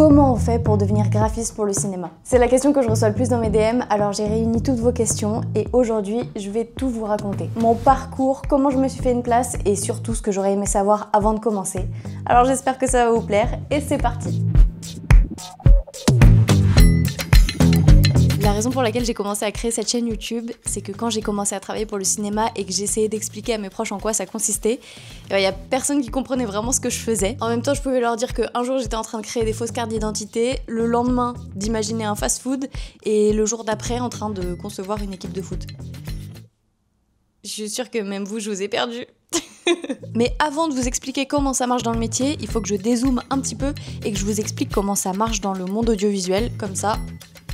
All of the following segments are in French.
Comment on fait pour devenir graphiste pour le cinéma? C'est la question que je reçois le plus dans mes DM, alors j'ai réuni toutes vos questions et aujourd'hui je vais tout vous raconter. Mon parcours, comment je me suis fait une place et surtout ce que j'aurais aimé savoir avant de commencer. Alors j'espère que ça va vous plaire et c'est parti! La raison pour laquelle j'ai commencé à créer cette chaîne YouTube, c'est que quand j'ai commencé à travailler pour le cinéma et que j'essayais d'expliquer à mes proches en quoi ça consistait, il y a personne qui comprenait vraiment ce que je faisais. En même temps, je pouvais leur dire qu'un jour j'étais en train de créer des fausses cartes d'identité, le lendemain d'imaginer un fast-food et le jour d'après en train de concevoir une équipe de foot. Je suis sûre que même vous, je vous ai perdu. Mais avant de vous expliquer comment ça marche dans le métier, il faut que je dézoome un petit peu et que je vous explique comment ça marche dans le monde audiovisuel, comme ça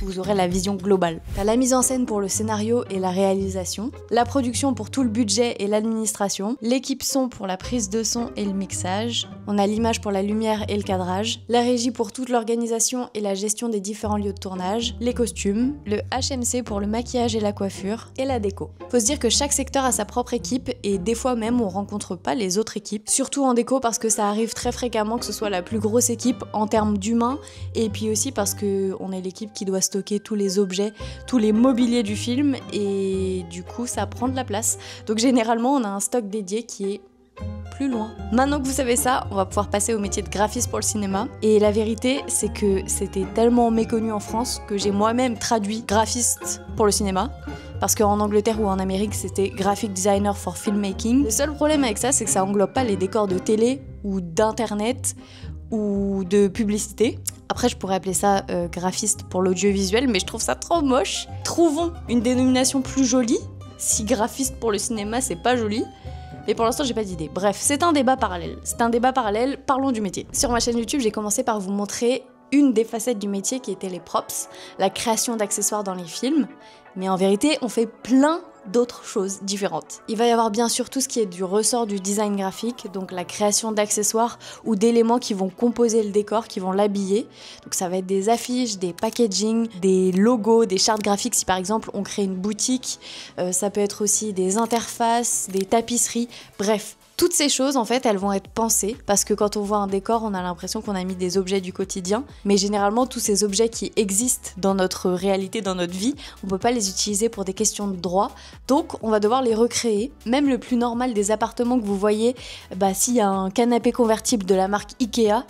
vous aurez la vision globale. T'as la mise en scène pour le scénario et la réalisation, la production pour tout le budget et l'administration, l'équipe son pour la prise de son et le mixage, on a l'image pour la lumière et le cadrage, la régie pour toute l'organisation et la gestion des différents lieux de tournage, les costumes, le HMC pour le maquillage et la coiffure, et la déco. Faut se dire que chaque secteur a sa propre équipe et des fois même on rencontre pas les autres équipes, surtout en déco parce que ça arrive très fréquemment que ce soit la plus grosse équipe en termes d'humains et puis aussi parce que on est l'équipe qui doit stocker tous les objets, tous les mobiliers du film et du coup ça prend de la place. Donc généralement on a un stock dédié qui est plus loin. Maintenant que vous savez ça, on va pouvoir passer au métier de graphiste pour le cinéma. Et la vérité, c'est que c'était tellement méconnu en France que j'ai moi-même traduit graphiste pour le cinéma. Parce qu'en Angleterre ou en Amérique, c'était graphic designer for filmmaking. Le seul problème avec ça, c'est que ça englobe pas les décors de télé ou d'internet ou de publicité. Après, je pourrais appeler ça graphiste pour l'audiovisuel, mais je trouve ça trop moche. Trouvons une dénomination plus jolie. Si graphiste pour le cinéma, c'est pas joli. Mais pour l'instant, j'ai pas d'idée. Bref, c'est un débat parallèle. Parlons du métier. Sur ma chaîne YouTube, j'ai commencé par vous montrer une des facettes du métier qui était les props, la création d'accessoires dans les films. Mais en vérité, on fait plein d'autres choses différentes. Il va y avoir bien sûr tout ce qui est du ressort du design graphique, donc la création d'accessoires ou d'éléments qui vont composer le décor, qui vont l'habiller. Donc ça va être des affiches, des packaging, des logos, des chartes graphiques si par exemple on crée une boutique. Ça peut être aussi des interfaces, des tapisseries, bref. Toutes ces choses, en fait, elles vont être pensées parce que quand on voit un décor, on a l'impression qu'on a mis des objets du quotidien. Mais généralement, tous ces objets qui existent dans notre réalité, dans notre vie, on peut pas les utiliser pour des questions de droit. Donc, on va devoir les recréer. Même le plus normal des appartements que vous voyez, s'il y a un canapé convertible de la marque Ikea,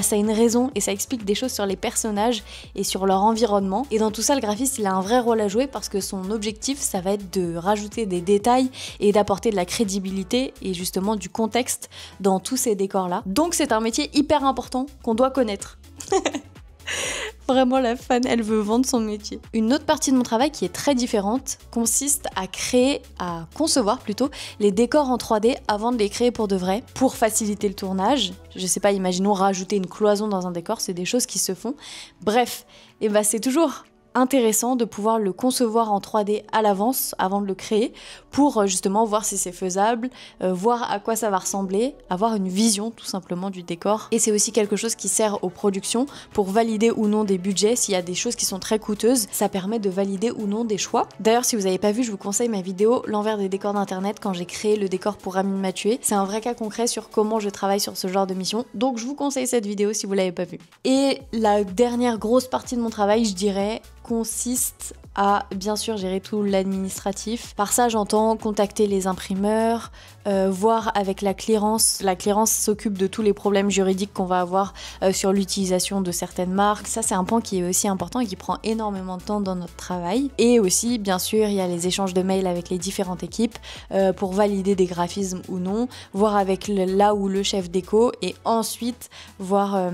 ça a une raison et ça explique des choses sur les personnages et sur leur environnement. Et dans tout ça, le graphiste, il a un vrai rôle à jouer parce que son objectif, ça va être de rajouter des détails et d'apporter de la crédibilité et justement du contexte dans tous ces décors-là. Donc c'est un métier hyper important qu'on doit connaître. Vraiment la fan, elle veut vendre son métier. Une autre partie de mon travail qui est très différente consiste à concevoir plutôt les décors en 3D avant de les créer pour de vrai, pour faciliter le tournage. Je sais pas, imaginons rajouter une cloison dans un décor, c'est des choses qui se font. Bref, c'est toujours intéressant de pouvoir le concevoir en 3D à l'avance avant de le créer pour justement voir si c'est faisable, voir à quoi ça va ressembler, avoir une vision tout simplement du décor. Et c'est aussi quelque chose qui sert aux productions pour valider ou non des budgets. S'il y a des choses qui sont très coûteuses, ça permet de valider ou non des choix. D'ailleurs, si vous n'avez pas vu, je vous conseille ma vidéo L'envers des décors d'internet quand j'ai créé le décor pour Amine m'a tué. C'est un vrai cas concret sur comment je travaille sur ce genre de mission. Donc je vous conseille cette vidéo si vous l'avez pas vue. Et la dernière grosse partie de mon travail, je dirais, consiste à bien sûr gérer tout l'administratif. Par ça, j'entends contacter les imprimeurs, voir avec la clearance. La clearance s'occupe de tous les problèmes juridiques qu'on va avoir sur l'utilisation de certaines marques. Ça, c'est un point qui est aussi important et qui prend énormément de temps dans notre travail. Et aussi, bien sûr, il y a les échanges de mails avec les différentes équipes pour valider des graphismes ou non, voir avec là où le chef déco et ensuite voir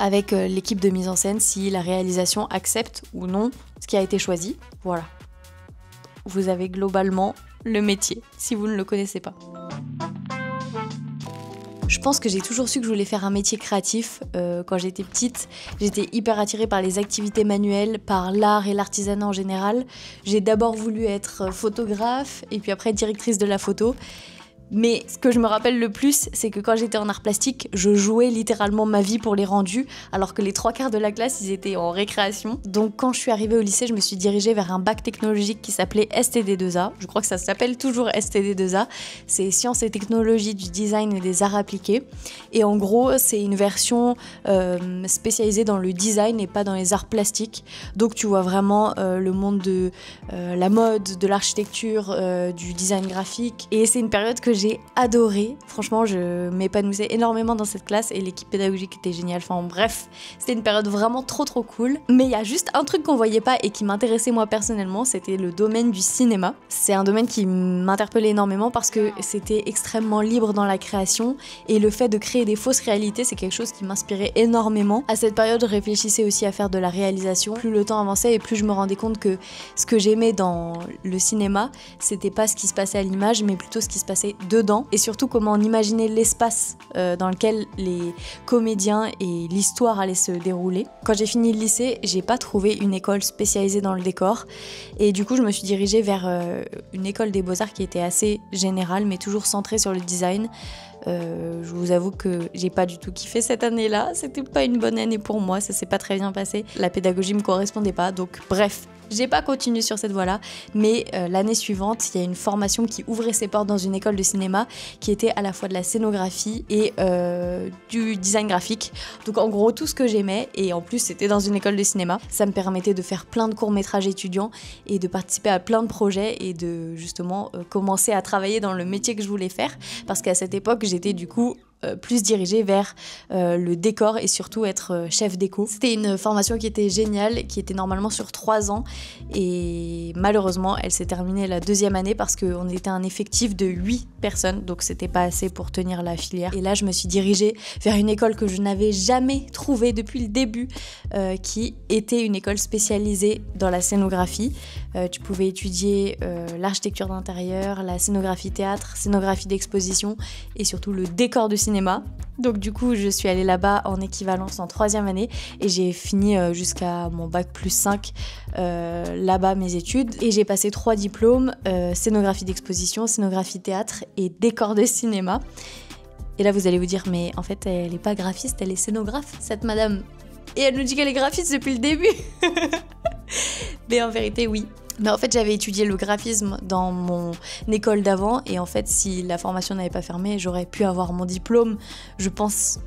avec l'équipe de mise en scène si la réalisation accepte ou non ce qui a été choisi. Voilà. Vous avez globalement le métier, si vous ne le connaissez pas. Je pense que j'ai toujours su que je voulais faire un métier créatif. Quand j'étais petite, j'étais hyper attirée par les activités manuelles, par l'art et l'artisanat en général. J'ai d'abord voulu être photographe et puis après directrice de la photo. Mais ce que je me rappelle le plus, c'est que quand j'étais en art plastique, je jouais littéralement ma vie pour les rendus, alors que les 3/4 de la classe, ils étaient en récréation. Donc quand je suis arrivée au lycée, je me suis dirigée vers un bac technologique qui s'appelait STD2A. Je crois que ça s'appelle toujours STD2A. C'est Sciences et technologies du design et des arts appliqués. Et en gros, c'est une version spécialisée dans le design et pas dans les arts plastiques. Donc tu vois vraiment le monde de la mode, de l'architecture, du design graphique. Et c'est une période que j'ai adorée. Franchement, je m'épanouissais énormément dans cette classe et l'équipe pédagogique était géniale. Enfin bref, c'était une période vraiment trop cool. Mais il y a juste un truc qu'on voyait pas et qui m'intéressait moi personnellement, c'était le domaine du cinéma. C'est un domaine qui m'interpellait énormément parce que c'était extrêmement libre dans la création et le fait de créer des fausses réalités, c'est quelque chose qui m'inspirait énormément. À cette période, je réfléchissais aussi à faire de la réalisation. Plus le temps avançait et plus je me rendais compte que ce que j'aimais dans le cinéma, c'était pas ce qui se passait à l'image, mais plutôt ce qui se passait dedans, et surtout comment on imaginait l'espace dans lequel les comédiens et l'histoire allaient se dérouler. Quand j'ai fini le lycée, j'ai pas trouvé une école spécialisée dans le décor, et du coup je me suis dirigée vers une école des beaux-arts qui était assez générale, mais toujours centrée sur le design. Je vous avoue que j'ai pas du tout kiffé cette année-là, c'était pas une bonne année pour moi, ça s'est pas très bien passé, la pédagogie me correspondait pas, donc bref. J'ai pas continué sur cette voie-là, mais l'année suivante, il y a une formation qui ouvrait ses portes dans une école de cinéma qui était à la fois de la scénographie et du design graphique. Donc en gros, tout ce que j'aimais, et en plus c'était dans une école de cinéma, ça me permettait de faire plein de courts-métrages étudiants et de participer à plein de projets et de justement commencer à travailler dans le métier que je voulais faire, parce qu'à cette époque, j'étais du coup plus dirigée vers le décor et surtout être chef déco. C'était une formation qui était géniale, qui était normalement sur 3 ans et malheureusement elle s'est terminée la 2e année parce qu'on était un effectif de 8 personnes, donc c'était pas assez pour tenir la filière. Et là je me suis dirigée vers une école que je n'avais jamais trouvée depuis le début, qui était une école spécialisée dans la scénographie. Tu pouvais étudier l'architecture d'intérieur, la scénographie théâtre, scénographie d'exposition et surtout le décor de cinéma. Donc du coup je suis allée là-bas en équivalence en 3e année et j'ai fini jusqu'à mon bac plus 5 là-bas mes études, et j'ai passé 3 diplômes, scénographie d'exposition, scénographie théâtre et décor de cinéma. Et là vous allez vous dire mais en fait elle est pas graphiste, elle est scénographe cette madame, et elle nous dit qu'elle est graphiste depuis le début. Mais en vérité oui. Mais en fait, j'avais étudié le graphisme dans mon école d'avant, et en fait, si la formation n'avait pas fermé, j'aurais pu avoir mon diplôme, je pense,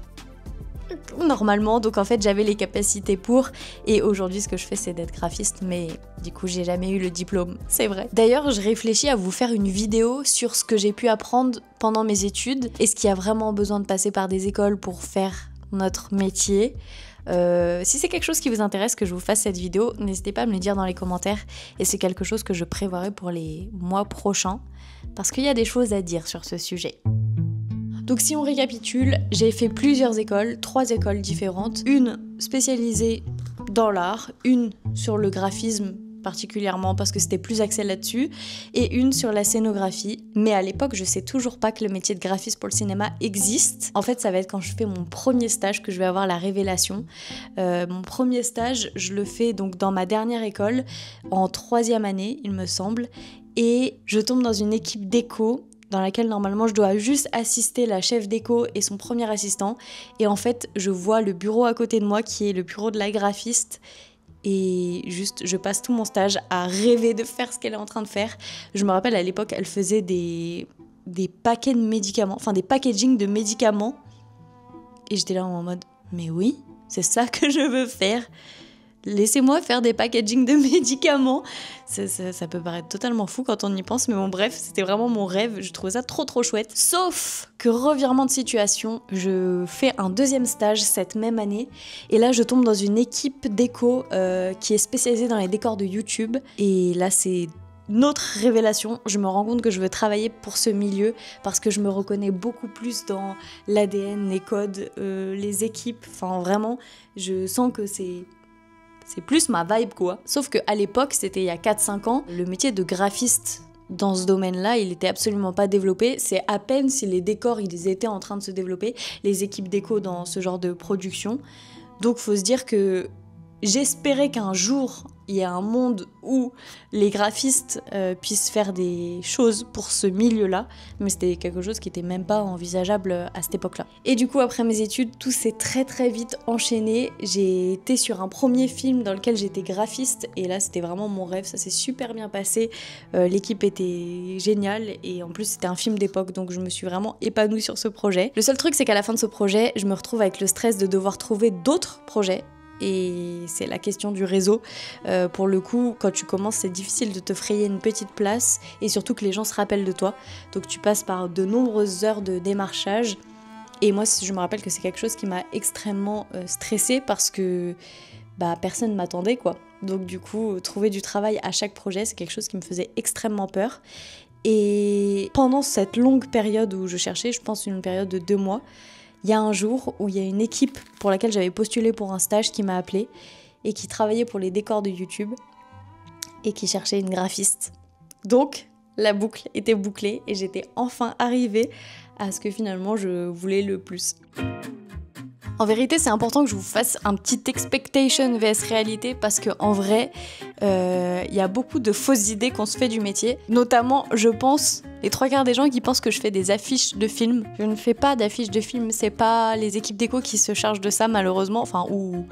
normalement. Donc en fait, j'avais les capacités pour, et aujourd'hui, ce que je fais, c'est d'être graphiste, mais du coup, j'ai jamais eu le diplôme, c'est vrai. D'ailleurs, je réfléchis à vous faire une vidéo sur ce que j'ai pu apprendre pendant mes études, et ce qui a vraiment besoin de passer par des écoles pour faire notre métier. Si c'est quelque chose qui vous intéresse que je vous fasse cette vidéo, n'hésitez pas à me le dire dans les commentaires, et c'est quelque chose que je prévoirai pour les mois prochains parce qu'il y a des choses à dire sur ce sujet. Donc si on récapitule, j'ai fait plusieurs écoles, 3 écoles différentes, une spécialisée dans l'art, une sur le graphisme particulièrement parce que c'était plus axé là-dessus, et une sur la scénographie. Mais à l'époque, je sais toujours pas que le métier de graphiste pour le cinéma existe. En fait, ça va être quand je fais mon premier stage que je vais avoir la révélation. Mon premier stage, je le fais donc dans ma dernière école, en 3e année, il me semble, et je tombe dans une équipe déco dans laquelle normalement je dois juste assister la chef déco et son premier assistant, et en fait, je vois le bureau à côté de moi qui est le bureau de la graphiste. Et juste, je passe tout mon stage à rêver de faire ce qu'elle est en train de faire. Je me rappelle, à l'époque, elle faisait des paquets de médicaments, enfin des packaging de médicaments. Et j'étais là en mode, mais oui, c'est ça que je veux faire. Laissez-moi faire des packaging de médicaments. Ça peut paraître totalement fou quand on y pense, mais bon bref, c'était vraiment mon rêve, je trouvais ça trop chouette. Sauf que revirement de situation, je fais un 2e stage cette même année, et là je tombe dans une équipe déco qui est spécialisée dans les décors de YouTube, et là c'est notre révélation. Je me rends compte que je veux travailler pour ce milieu parce que je me reconnais beaucoup plus dans l'ADN, les codes, les équipes, enfin vraiment, je sens que c'est plus ma vibe quoi. Sauf qu'à l'époque, c'était il y a 4-5 ans, le métier de graphiste dans ce domaine-là, il était absolument pas développé. C'est à peine si les décors, ils étaient en train de se développer, les équipes déco dans ce genre de production. Donc faut se dire que j'espérais qu'un jour, il y ait un monde où les graphistes puissent faire des choses pour ce milieu-là, mais c'était quelque chose qui n'était même pas envisageable à cette époque-là. Et du coup, après mes études, tout s'est très très vite enchaîné. J'ai été sur un premier film dans lequel j'étais graphiste, et là c'était vraiment mon rêve, ça s'est super bien passé, l'équipe était géniale, et en plus c'était un film d'époque, donc je me suis vraiment épanouie sur ce projet. Le seul truc, c'est qu'à la fin de ce projet, je me retrouve avec le stress de devoir trouver d'autres projets. Et c'est la question du réseau. Pour le coup, quand tu commences, c'est difficile de te frayer une petite place et surtout que les gens se rappellent de toi. Donc tu passes par de nombreuses heures de démarchage. Et moi, je me rappelle que c'est quelque chose qui m'a extrêmement stressée parce que personne ne m'attendait, quoi. Donc du coup, trouver du travail à chaque projet, c'est quelque chose qui me faisait extrêmement peur. Et pendant cette longue période où je cherchais, je pense une période de 2 mois, il y a un jour où il y a une équipe pour laquelle j'avais postulé pour un stage qui m'a appelée et qui travaillait pour les décors de YouTube et qui cherchait une graphiste. Donc, la boucle était bouclée et j'étais enfin arrivée à ce que finalement je voulais le plus. En vérité, c'est important que je vous fasse un petit expectation vs réalité parce qu'en vrai, il y a beaucoup de fausses idées qu'on se fait du métier. Notamment, je pense, les 3/4 des gens qui pensent que je fais des affiches de films. Je ne fais pas d'affiches de films, c'est pas les équipes déco qui se chargent de ça malheureusement, ou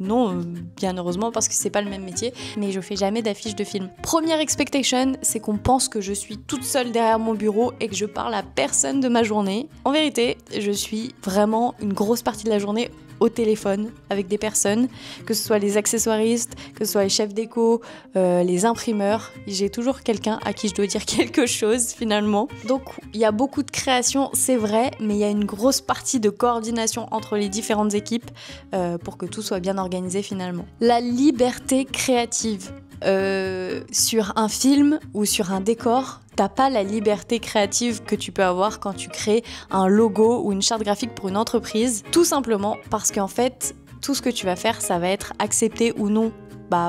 non, bien heureusement parce que c'est pas le même métier, mais je fais jamais d'affiches de films. Première expectation, c'est qu'on pense que je suis toute seule derrière mon bureau et que je parle à personne de ma journée. En vérité, je suis vraiment une grosse partie de la journée au téléphone avec des personnes, que ce soit les accessoiristes, que ce soit les chefs déco, les imprimeurs. J'ai toujours quelqu'un à qui je dois dire quelque chose finalement. Donc il y a beaucoup de création, c'est vrai, mais il y a une grosse partie de coordination entre les différentes équipes pour que tout soit bien organisé finalement. La liberté créative. Sur un film ou sur un décor, t'as pas la liberté créative que tu peux avoir quand tu crées un logo ou une charte graphique pour une entreprise, tout simplement parce qu'en fait, tout ce que tu vas faire, ça va être accepté ou non par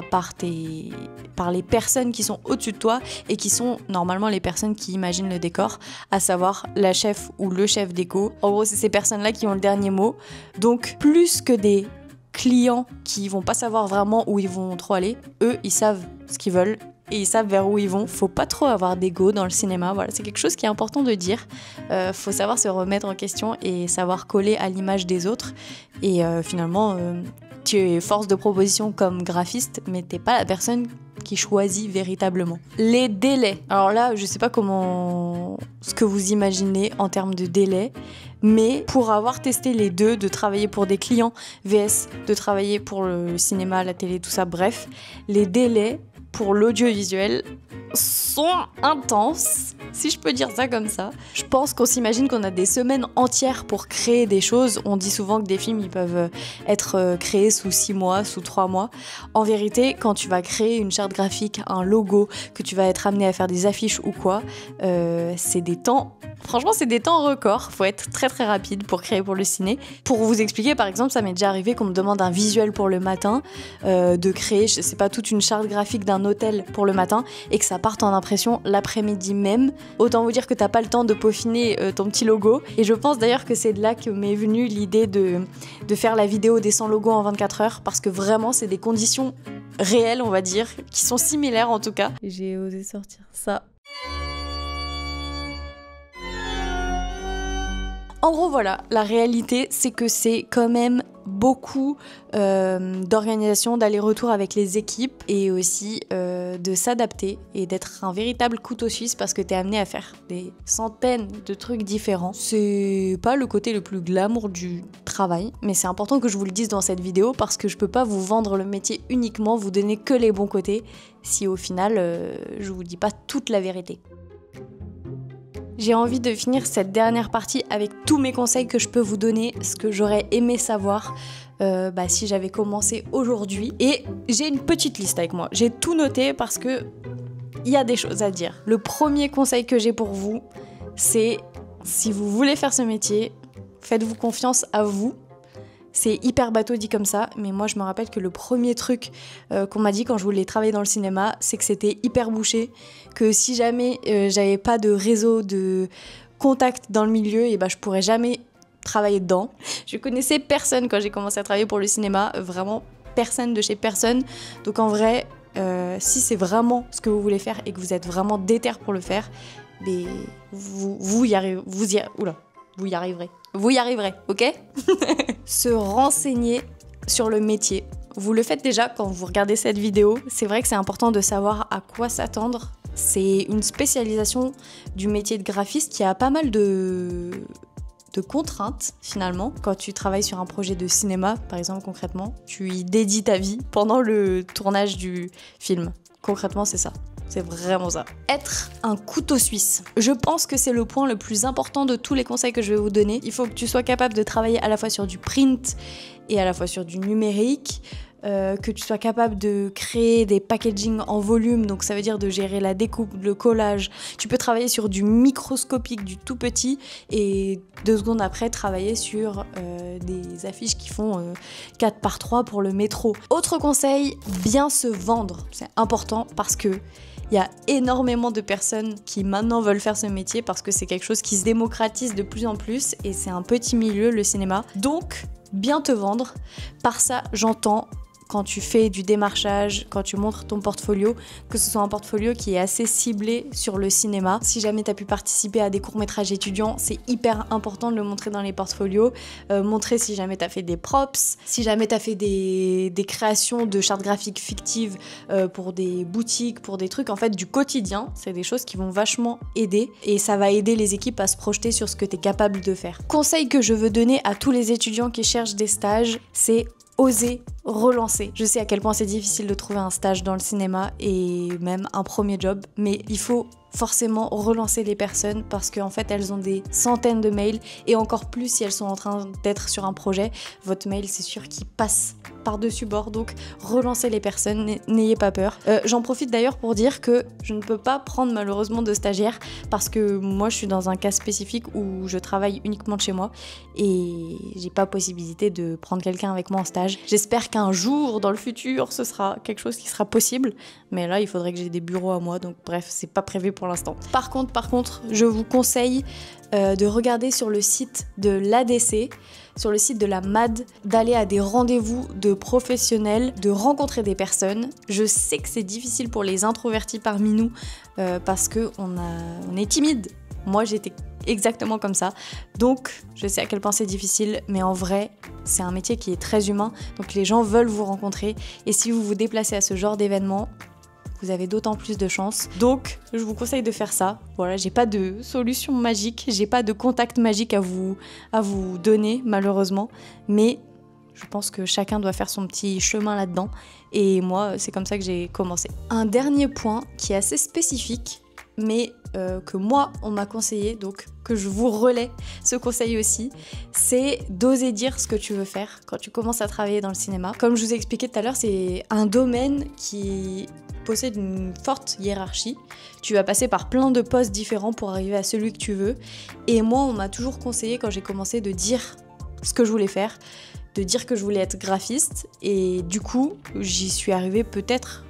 les personnes qui sont au-dessus de toi et qui sont normalement les personnes qui imaginent le décor, à savoir la chef ou le chef déco. En gros, c'est ces personnes-là qui ont le dernier mot. Donc, plus que des clients qui vont pas savoir vraiment où ils vont trop aller, eux ils savent ce qu'ils veulent et ils savent vers où ils vont. Faut pas trop avoir d'ego dans le cinéma, voilà, c'est quelque chose qui est important de dire. Faut savoir se remettre en question et savoir coller à l'image des autres et finalement tu es force de proposition comme graphiste, mais t'es pas la personne qui choisit véritablement. Les délais. Alors là, je sais pas ce que vous imaginez en termes de délais, mais pour avoir testé les deux, de travailler pour des clients vs de travailler pour le cinéma, la télé, tout ça, bref, les délais pour l'audiovisuel sont intenses, si je peux dire ça comme ça. Je pense qu'on s'imagine qu'on a des semaines entières pour créer des choses. On dit souvent que des films, ils peuvent être créés sous 6 mois, sous 3 mois. En vérité, quand tu vas créer une charte graphique, un logo, que tu vas être amené à faire des affiches ou quoi, c'est des temps... Franchement, c'est des temps records. Faut être très très rapide pour créer pour le ciné. Pour vous expliquer, par exemple, ça m'est déjà arrivé qu'on me demande un visuel pour le matin, de créer, je sais pas, toute une charte graphique d'un hôtel pour le matin et que ça parte en impression l'après-midi même. Autant vous dire que t'as pas le temps de peaufiner ton petit logo. Et je pense d'ailleurs que c'est de là que m'est venue l'idée de faire la vidéo des 100 logos en 24 heures parce que vraiment, c'est des conditions réelles, on va dire, qui sont similaires en tout cas. J'ai osé sortir ça. En gros, voilà, la réalité, c'est que c'est quand même beaucoup d'organisation, d'aller-retour avec les équipes et aussi de s'adapter et d'être un véritable couteau suisse parce que t'es amené à faire des centaines de trucs différents. C'est pas le côté le plus glamour du travail, mais c'est important que je vous le dise dans cette vidéo parce que je peux pas vous vendre le métier uniquement, vous donner que les bons côtés si au final je vous dis pas toute la vérité. J'ai envie de finir cette dernière partie avec tous mes conseils que je peux vous donner, ce que j'aurais aimé savoir si j'avais commencé aujourd'hui. Et j'ai une petite liste avec moi. J'ai tout noté parce que il y a des choses à dire. Le premier conseil que j'ai pour vous, c'est si vous voulez faire ce métier, faites-vous confiance à vous. C'est hyper bateau dit comme ça, mais moi je me rappelle que le premier truc qu'on m'a dit quand je voulais travailler dans le cinéma, c'est que c'était hyper bouché, que si jamais j'avais pas de réseau, de contact dans le milieu, et je pourrais jamais travailler dedans. Je connaissais personne quand j'ai commencé à travailler pour le cinéma, vraiment personne de chez personne, donc en vrai, si c'est vraiment ce que vous voulez faire et que vous êtes vraiment déter pour le faire, mais vous y arriverez. Vous y arriverez, ok? Se renseigner sur le métier. Vous le faites déjà quand vous regardez cette vidéo. C'est vrai que c'est important de savoir à quoi s'attendre. C'est une spécialisation du métier de graphiste qui a pas mal de contraintes finalement. Quand tu travailles sur un projet de cinéma, par exemple, concrètement, tu y dédies ta vie pendant le tournage du film. Concrètement, c'est ça. C'est vraiment ça. Être un couteau suisse. Je pense que c'est le point le plus important de tous les conseils que je vais vous donner. Il faut que tu sois capable de travailler à la fois sur du print et à la fois sur du numérique. Que tu sois capable de créer des packaging en volume, donc ça veut dire de gérer la découpe, le collage. Tu peux travailler sur du microscopique, du tout petit, et 2 secondes après travailler sur des affiches qui font 4x3 pour le métro. Autre conseil, bien se vendre. C'est important parce que il y a énormément de personnes qui maintenant veulent faire ce métier parce que c'est quelque chose qui se démocratise de plus en plus et c'est un petit milieu, le cinéma. Donc, bien te vendre. Par ça, j'entends quand tu fais du démarchage, quand tu montres ton portfolio, que ce soit un portfolio qui est assez ciblé sur le cinéma. Si jamais tu as pu participer à des courts-métrages étudiants, c'est hyper important de le montrer dans les portfolios. Montrer si jamais tu as fait des props, si jamais tu as fait des créations de chartes graphiques fictives pour des boutiques, pour des trucs en fait du quotidien. C'est des choses qui vont vachement aider et ça va aider les équipes à se projeter sur ce que tu es capable de faire. Conseil que je veux donner à tous les étudiants qui cherchent des stages, c'est oser relancer. Je sais à quel point c'est difficile de trouver un stage dans le cinéma et même un premier job, mais il faut forcément relancer les personnes parce qu'en fait elles ont des centaines de mails et encore plus si elles sont en train d'être sur un projet, votre mail c'est sûr qu'il passe par-dessus bord, donc relancez les personnes, n'ayez pas peur. J'en profite d'ailleurs pour dire que je ne peux pas prendre malheureusement de stagiaire parce que moi je suis dans un cas spécifique où je travaille uniquement de chez moi et j'ai pas possibilité de prendre quelqu'un avec moi en stage. J'espère qu'un jour dans le futur ce sera quelque chose qui sera possible, mais là il faudrait que j'ai des bureaux à moi, donc bref, c'est pas prévu pour l'instant. Par contre, je vous conseille de regarder sur le site de l'ADC, sur le site de la MAD, d'aller à des rendez-vous de professionnels, de rencontrer des personnes. Je sais que c'est difficile pour les introvertis parmi nous parce qu'on est timide. Moi, j'étais exactement comme ça. Donc, je sais à quel point c'est difficile, mais en vrai, c'est un métier qui est très humain. Donc, les gens veulent vous rencontrer. Et si vous vous déplacez à ce genre d'événement, vous avez d'autant plus de chance. Donc, je vous conseille de faire ça. Voilà, j'ai pas de solution magique, j'ai pas de contact magique à vous donner, malheureusement. Mais je pense que chacun doit faire son petit chemin là-dedans. Et moi, c'est comme ça que j'ai commencé. Un dernier point qui est assez spécifique, mais que moi, on m'a conseillé, donc que je vous relais ce conseil aussi, c'est d'oser dire ce que tu veux faire quand tu commences à travailler dans le cinéma. Comme je vous ai expliqué tout à l'heure, c'est un domaine qui possède une forte hiérarchie. Tu vas passer par plein de postes différents pour arriver à celui que tu veux. Et moi, on m'a toujours conseillé, quand j'ai commencé, de dire ce que je voulais faire, de dire que je voulais être graphiste. Et du coup, j'y suis arrivée peut-être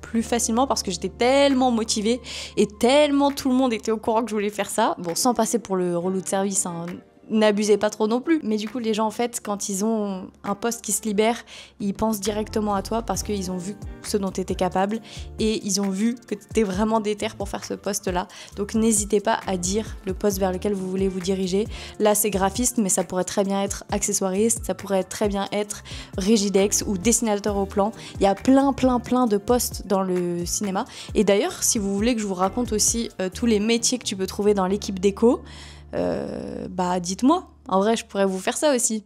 plus facilement parce que j'étais tellement motivée et tellement tout le monde était au courant que je voulais faire ça. Bon, sans passer pour le relou de service, hein. N'abusez pas trop non plus. Mais du coup, les gens, en fait, quand ils ont un poste qui se libère, ils pensent directement à toi parce qu'ils ont vu ce dont tu étais capable et ils ont vu que tu étais vraiment déter pour faire ce poste-là. Donc, n'hésitez pas à dire le poste vers lequel vous voulez vous diriger. Là, c'est graphiste, mais ça pourrait très bien être accessoiriste, ça pourrait très bien être Régidex ou dessinateur au plan. Il y a plein de postes dans le cinéma. Et d'ailleurs, si vous voulez que je vous raconte aussi tous les métiers que tu peux trouver dans l'équipe déco, dites-moi. En vrai, je pourrais vous faire ça aussi.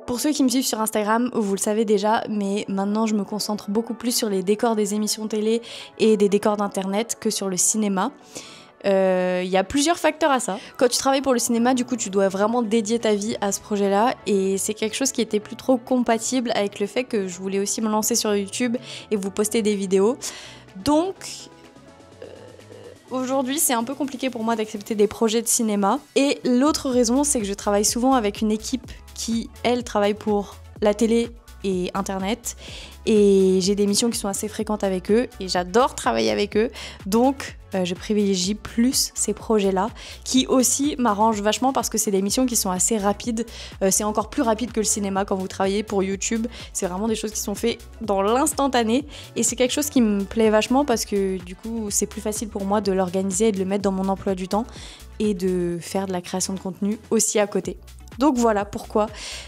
Pour ceux qui me suivent sur Instagram, vous le savez déjà, mais maintenant je me concentre beaucoup plus sur les décors des émissions télé et des décors d'internet que sur le cinéma. Il y a plusieurs facteurs à ça. Quand tu travailles pour le cinéma, du coup, tu dois vraiment dédier ta vie à ce projet-là et c'est quelque chose qui était plus trop compatible avec le fait que je voulais aussi me lancer sur YouTube et vous poster des vidéos. Donc, aujourd'hui, c'est un peu compliqué pour moi d'accepter des projets de cinéma. Et l'autre raison, c'est que je travaille souvent avec une équipe qui, elle, travaille pour la télé et Internet. Et j'ai des missions qui sont assez fréquentes avec eux et j'adore travailler avec eux. Donc, je privilégie plus ces projets-là, qui aussi m'arrangent vachement parce que c'est des missions qui sont assez rapides. C'est encore plus rapide que le cinéma quand vous travaillez pour YouTube. C'est vraiment des choses qui sont faites dans l'instantané et c'est quelque chose qui me plaît vachement parce que du coup c'est plus facile pour moi de l'organiser et de le mettre dans mon emploi du temps et de faire de la création de contenu aussi à côté. Donc voilà pourquoi,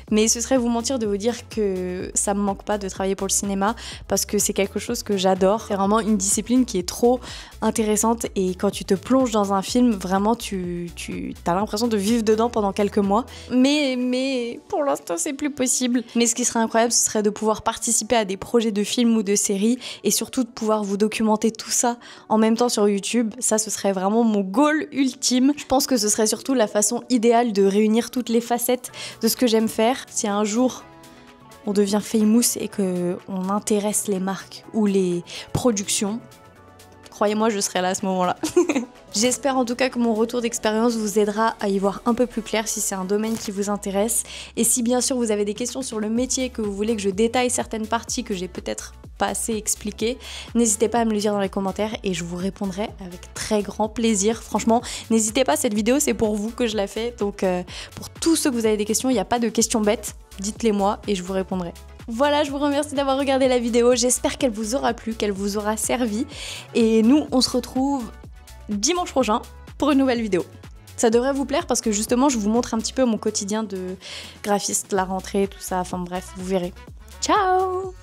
mais ce serait vous mentir de vous dire que ça me manque pas de travailler pour le cinéma parce que c'est quelque chose que j'adore. C'est vraiment une discipline qui est trop intéressante et quand tu te plonges dans un film, vraiment tu as l'impression de vivre dedans pendant quelques mois. Mais pour l'instant c'est plus possible. Mais ce qui serait incroyable, ce serait de pouvoir participer à des projets de films ou de séries et surtout de pouvoir vous documenter tout ça en même temps sur YouTube. Ça, ce serait vraiment mon goal ultime. Je pense que ce serait surtout la façon idéale de réunir toutes les facettes de ce que j'aime faire. Si un jour on devient famous et qu'on intéresse les marques ou les productions, croyez-moi, je serai là à ce moment-là. J'espère en tout cas que mon retour d'expérience vous aidera à y voir un peu plus clair si c'est un domaine qui vous intéresse. Et si bien sûr vous avez des questions sur le métier, que vous voulez que je détaille certaines parties que j'ai peut-être pas assez expliquées, n'hésitez pas à me le dire dans les commentaires et je vous répondrai avec très grand plaisir. Franchement, n'hésitez pas, cette vidéo c'est pour vous que je la fais. Donc pour tous ceux que vous avez des questions, il n'y a pas de questions bêtes, dites-les moi et je vous répondrai. Voilà, je vous remercie d'avoir regardé la vidéo, j'espère qu'elle vous aura plu, qu'elle vous aura servi. Et nous, on se retrouve dimanche prochain pour une nouvelle vidéo. Ça devrait vous plaire parce que justement, je vous montre un petit peu mon quotidien de graphiste, la rentrée, tout ça, enfin bref, vous verrez. Ciao!